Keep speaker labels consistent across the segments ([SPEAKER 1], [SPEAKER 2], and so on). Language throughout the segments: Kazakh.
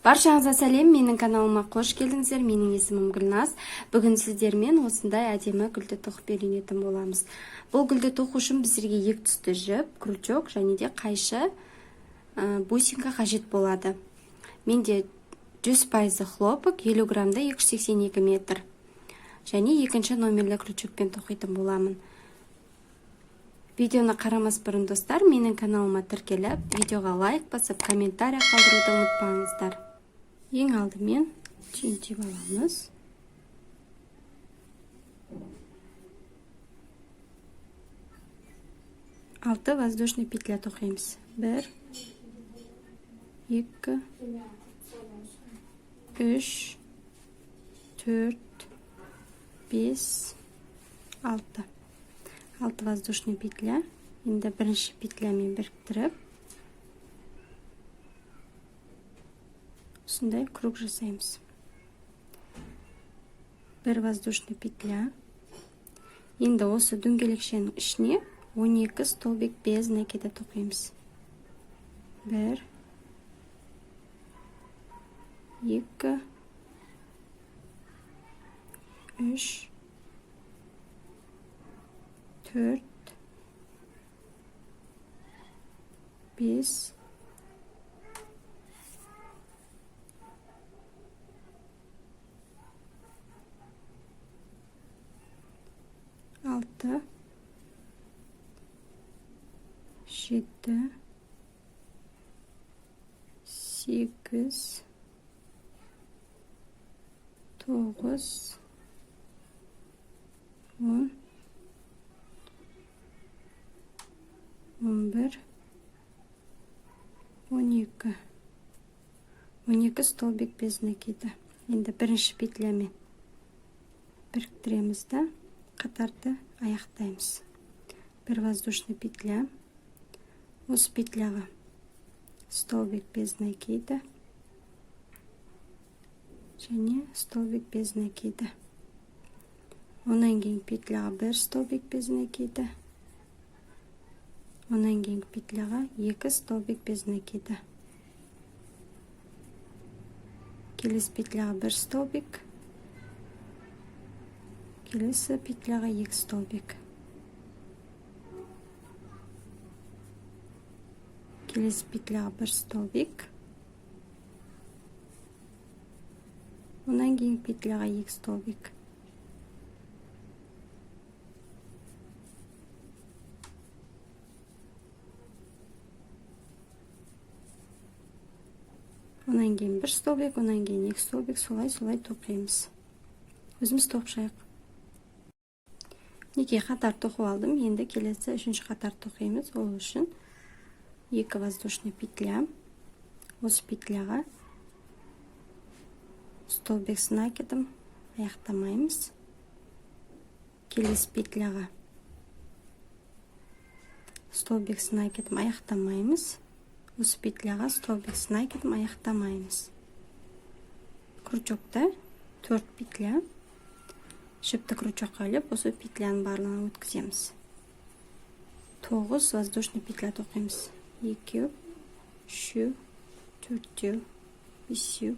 [SPEAKER 1] Баршаңызға сәлем, менің каналыма қош келдіңіздер. Менің есімім Гүлназ. Бүгін сіздермен осындай әдемі гүлді тоқып үйренетін боламыз. Бұл гүлді тоқу үшін біздерге екі түсті жіп, крючок және де қайшы бусинка қажет болады. Менде 100% хлопок, 50 грамда 282 метр. Және екінші номерлі крючокпен тоқитын боламын. Видеоны қарамас бұрын достар, менің каналыма тіркеліп, видеоға лайк басып, комментария қалдыруды ұмытпаңыздар. Ең алдымен түйін аламыз. Алты воздушный петля тоқимыз. 1, 2, 3, 4, 5, 6. 6 воздушный петля. Енді бірінші петлямен біріктіріп, осындай круг жасаймыз. 1 воздушный петля. Енді осы дөңгелекшенің ішіне 12 столбик без накида тоқимыз. 1, 2, 3, 4, 5, 6, 7, 8, 9, 10, 11, 12. 12 столбик без накида. Енді бірінші петлямен біріктіреміз да қатарды аяқтаймыз. 1 воздушный петля. Осы петляға столбик без накида және столбик без накида. Онан кейін петляға 1 столбик без накида. Онан кейін петляға 2 столбик без накида. Келесі петляға 1 столбик. Келесі петляға 2 столбик. Келесі петляға 1 столбик. Онан кейін петляға 2 столбик. Онан кейін 1 столбик, онан кейін 2 столбик, солай тоқимыз. Өзіміз тоқшайық. Неке қатар тоқып алдым. Енді келесі үшінші қатар тоқимыз. Ол үшін 2 воздушный петля. Осы петляға столбик с накидом аяқтамаймыз. Келесі петляға столбик с накидом аяқтамаймыз. Осы петляға столбик с накидом аяқтамаймыз. Крючокта 4 петля. Жіпті крючокқа іліп, осы петляның барлығына өткіземіз. 9 воздушный петля тоқимыз. 2, 3, 4, 5,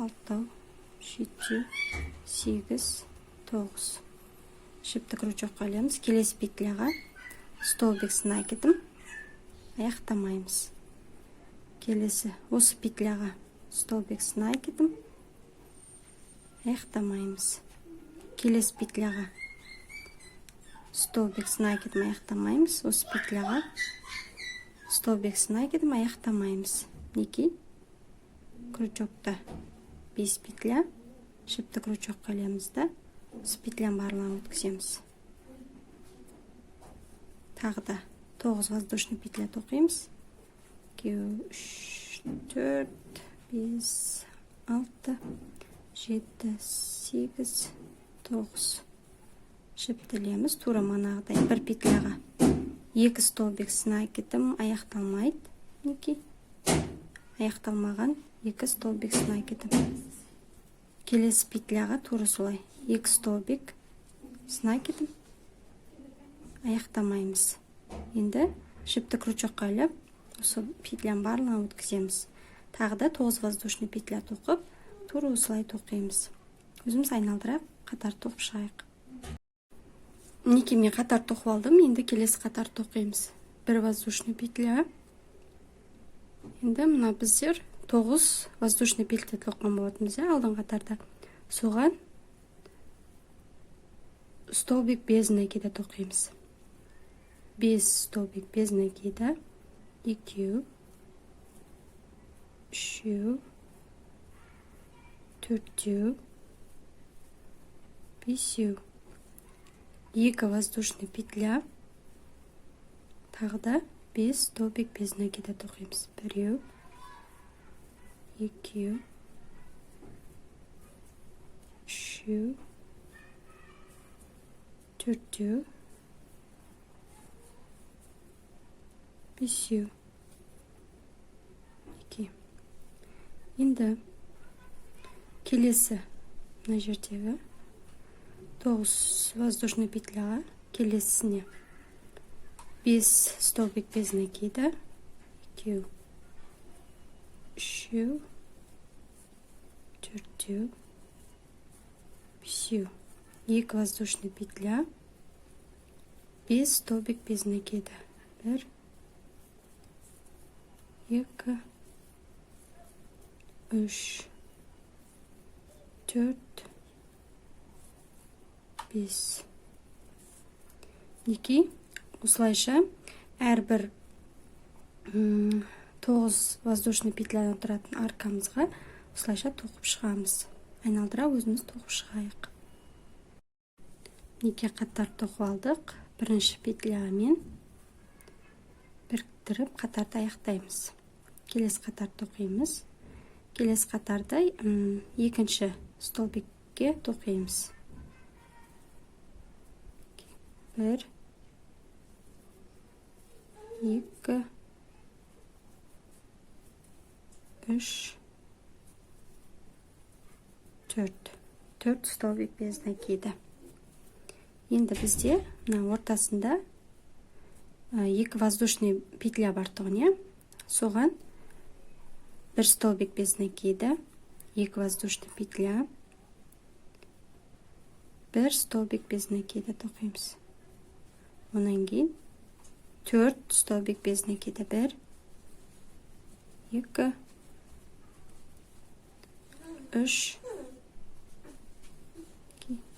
[SPEAKER 1] 6, 7, 8, 9. Жіпті крючокқа ілеміз. Келесі петляға столбик с накидом аяқтамаймыз. Келесі осы петляға столбик с накидом аяқтамаймыз. Келесі петляға столбик с накидом аяқтамаймыз. Осы петляға столбик с накидом аяқтамаймыз. Неке крючокта 5 петля. Жіпті крючокқа ілеміз да осы петляның барлығына өткіземіз. Тағы да 9 воздушный петля тоқимыз. 2, 3, 4, 5, 6, 7, 8, 9. Жіптілеміз. Тура манағыдай 1 петляға 2 столбик с накидом аяқталмайды. Неке аяқталмаған 2 столбик с накидом. Келесі петляға тура солай 2 столбик с накидом аяқтамаймыз. Енді жіпті крючокқа іліп, осы петляның барлығын өткіземіз. тағы да 9 воздушный петля тоқып, тура осылай тоқимыз. Өзіміз айналдыра қатар тоқып шығайық. Мінекей мен қатар тоқып алдым, енді келесі қатар тоқимыз. 1 воздушный петля. Енді мына біздер 9 воздушный петля тоққан болатынбыз, алдын қатарда. Соған столбик без накида тоқимыз. 5 столбик без накида. 2, 3, 4, 5. 2 воздушный петля. Тағы да 5 столбик без накида тоқимыз. 1, 2, 3, 4, 5. 2. Енді келесі мына жердегі 9 воздушный петляға келесісіне 5 столбик без накида. 2, 3, 4, 5. 2 воздушный петля. 5 столбик без накида. 1, 2, 3, 4, 5. Мінекей, осылайша әрбір 9 воздушный петлядан тұратын аркамызға осылайша тоқып шығамыз. Айналдыра өзіміз тоқып шығайық. Мінекей қатар тоқып алдық. Бірінші петлямен біріктіріп қатарды аяқтаймыз. Келесі қатар тоқимыз. Келесі қатарда екінші столбикке тоқимыз. 1, 2, 3, 4 столбик без накида. Енді бізде мына ортасында 2 воздушный петля бар тұғын, соған 1 столбик без накида, 2 воздушный петля, 1 столбик без накида тоқимыз. Онан кейін 4 столбик без накида. 1, 2, 3,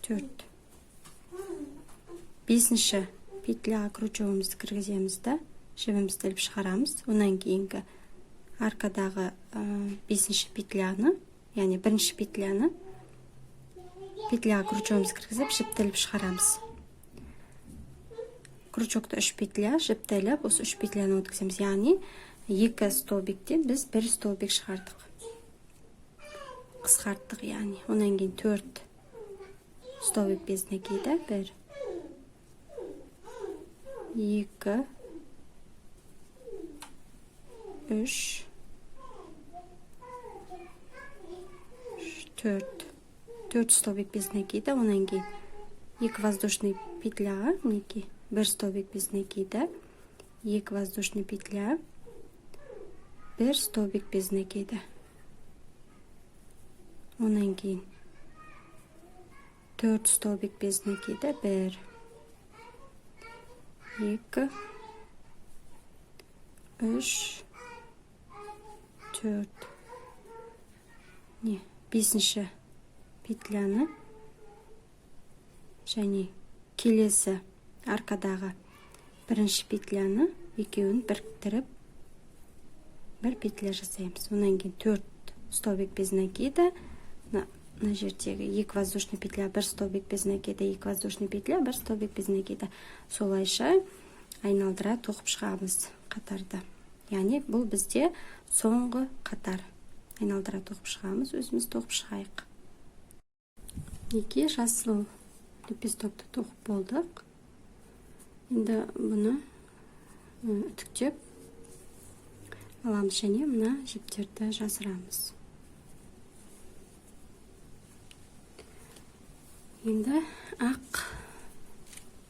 [SPEAKER 1] 4. 5-ші петляға крючогымызды кіргіземіз да, жібімізді іліп шығарамыз. Онан кейінгі аркадағы 5-ші петляны, яғни бірінші петляны петляға крючогымызды кіргізіп, жіпті іліп шығарамыз. Крючокты 3 петля, жіпті іліп, осы 3 петляны өткіземіз. Яғни 2 столбиктен біз 1 столбик шығардық. Қысқарттық, яғни. Онан кейін 4 столбик без накида. 1, 2, 3, 4 столбик без накида. Онан кейін 2 воздушный петляға, мінекей, 1 столбик без накида, 2 воздушный петля, 1 столбик без накида. Онан кейін 4 столбик без накида. 1, 2, 3, 4. 5-ші петляны және келесі аркадағы бірінші петляны екеуін біріктіріп бір петля жасаймыз. Онан кейін 4 столбик без накида, на жердегі 2 воздушный петля, 1 столбик без накида, 2 воздушный петля, 1 столбик без накида. Солайша айналдыра тоқып шығамыз қатарды. Яғни бұл бізде соңғы қатар. Айналдыра тоқып шығамыз, өзіміз тоқып шығайық. Неке жасыл лепестокты тоқып болдық. Енді бұны үтіктеп аламыз және мына жіптерді жасырамыз. Енді ақ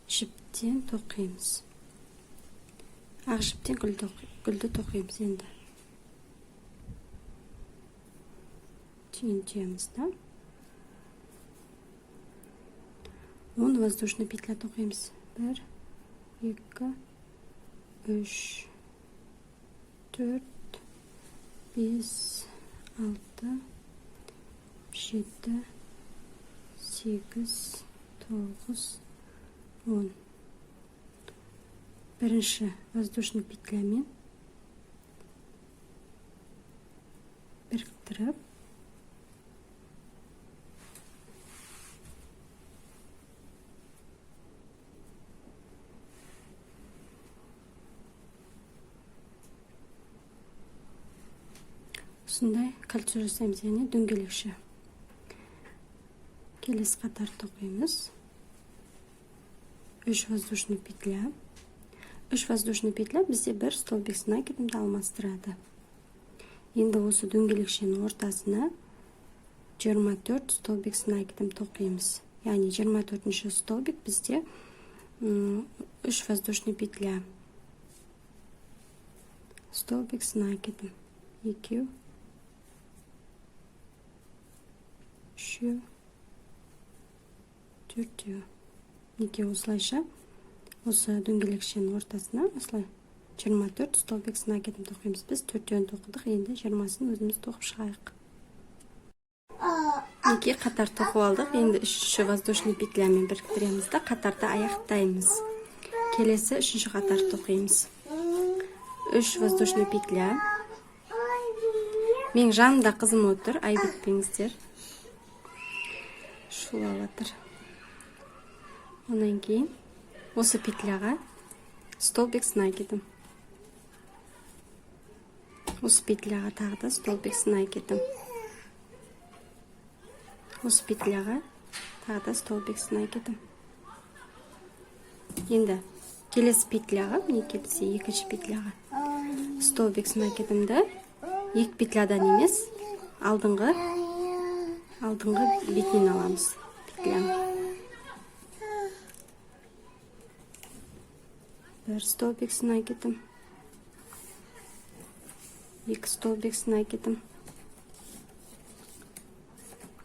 [SPEAKER 1] жіптен тоқимыз. Ақ жіптен гүлді тоқимыз енді. түйінтеміз, да? 10 воздушный петля тоқимыз. 1, 2, 3, 4, 5, 6, 7, 8, 9, 10. Бірінші воздушный петлямен біріктіріп, осындай кольцо жасаймыз, яғни дөңгелекше. Келесі қатар тоқимыз. 3 воздушный петля. 3 воздушный петля бізде бір столбик с накидымды алмастырады. Енді осы дөңгелекшенің ортасына 24 столбик с накидым тоқимыз. Яғни 24-ші столбик бізде 3 воздушный петля. Столбик с накидым. 2, 3, 4. Неге осылайша осы дөңгелекшенің ортасына осылай 24 столбик с накидым тоқимыз. Біз 4-өн тоқыдық, енді 20-сын өзіміз тоқып шығайық. Неге қатар тоқып алдық, енді 3-ші воздушный петлямен біріктіреміз да қатарды аяқтаймыз. Келесі 3-ші қатар тоқимыз. 3 воздушный петля. Мен жанымда қызым отыр, айып етпеңіздер. Шулап отыр. Онан кейін осы петляға столбик с накидым. Осы петляға тағы да столбик с накидым. Осы петляға тағы да столбик с накидым. Енді келесі петляға, мінекей бізде екінші петляға столбик с накидымды екі петлядан емес, алдыңғы бетінен аламыз петляны. Bir stolbik с накидом. 2 столбик с накидом.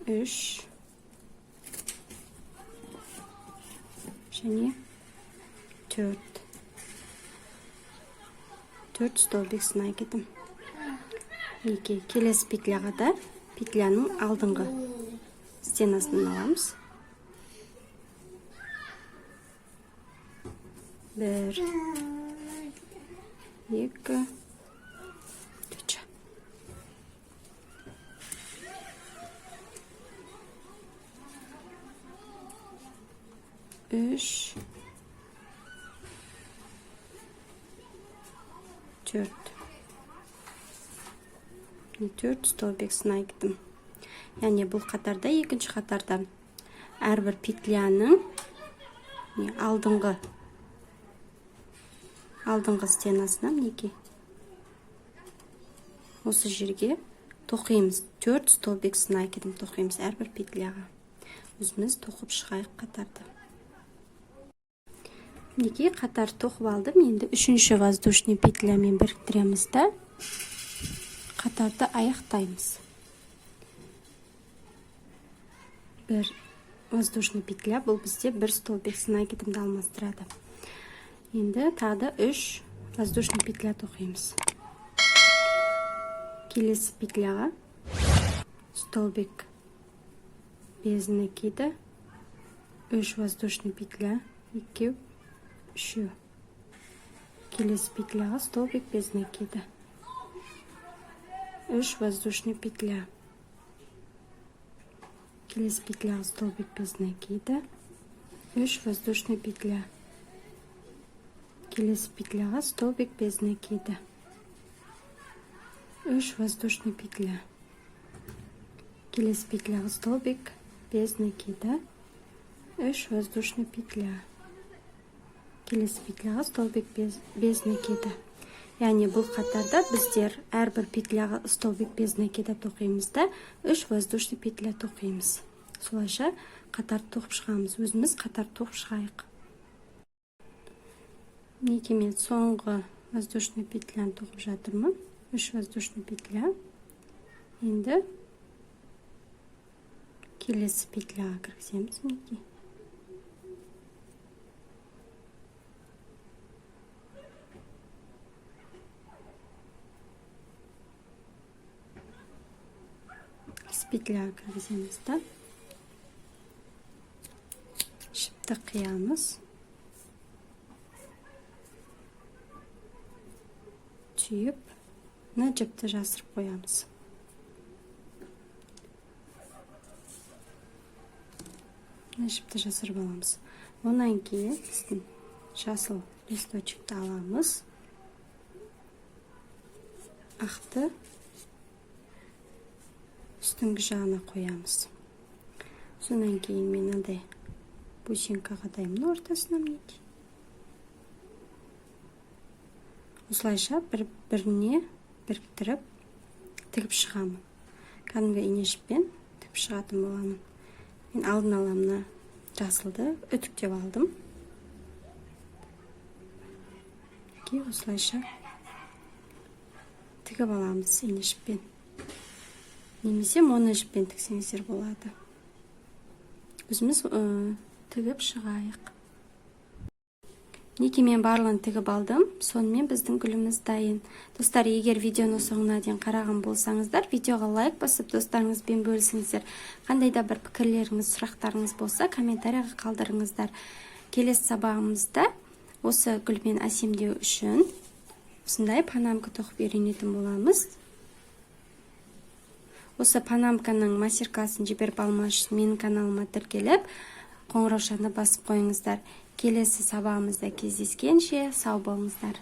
[SPEAKER 1] 3. Және 4. 4 столбик с накидом. Келесі петляға да петляның алдыңғы стенасынан аламыз. 1, 2, 3. Üç, 4. 4 столбик с накидым. Яғни бұл қатарда, екінші қатарда әрбір петляның алдыңғы стенасына мінекей осы жерге тоқимыз. 4 столбик с накидым тоқимыз әрбір петляға. Өзіміз тоқып шығайық қатарды. Мінекей қатар тоқып алдым. Енді 3-ші воздушный петлямен біріктіреміз да қатарды аяқтаймыз. Бір воздушный петля, бұл бізде бір столбик с накидымды алмастырады. Енді тағы 3 воздушный петля тоқимыз. Келесі петляға столбик без накида, 3 воздушный петля, 2, 3. Келесі петляға столбик без накида, 3 воздушный петля. Келесі петляға столбик без накида, 3 воздушный петля. Келесі петляға столбик без накида, 3 воздушный петля. Келесі петляға столбик без накида, 3 воздушный петля. Келесі петляға столбик без накида. Яғни бұл қатарда біздер әрбір петляға столбик без накида тоқимыз да 3 воздушный петля тоқимыз. Солайша қатар тоқып шығамыз. Өзіміз қатар тоқып шығайық. Мінекей мен соңғы воздушный петляны тоқып жатырмын. 3 воздушный петля. Енді келесі петляға кіргіземіз мінекей. Петляға кіргіземіз да. Жіпті қиямыз. Түйіп, мына жіпті жасырып қоямыз. Мына жіпті жасырып аламыз. Онан кейін біздің жасыл листочекті аламыз. Ақты үстіңгі жағына қоямыз. Сонан кейін мен андай бусинка қадаймын ортасына мінекей. Осылайша бір-біріне біріктіріп тігіп шығамын. Кәдімгі ине жіппен тігіп шығатын боламын. Мен алдын ала мына жасылды үтіктеп алдым. Осылайша тігіп аламыз ине жіппен. Немесе моно жіппен тіксеңіздер болады. Өзіміз тігіп шығайық. Мінекей мен барлығын тігіп алдым. Сонымен біздің гүліміз дайын. Достар, егер видеоны соңына дейін қараған болсаңыздар, видеоға лайк басып, достарыңызбен бөлісіңіздер. Қандай да бір пікірлеріңіз, сұрақтарыңыз болса, комментарияға қалдырыңыздар. Келесі сабағымызда осы гүлмен әсемдеу үшін осындай панамка тоқып үйренетін боламыз. Осы панамканың мастер-классын жіберіп алмаш үшін менің каналыма тіркеліп, қоңыраушаны басып қойыңыздар. Келесі сабағымызда кездескенше сау болыңыздар.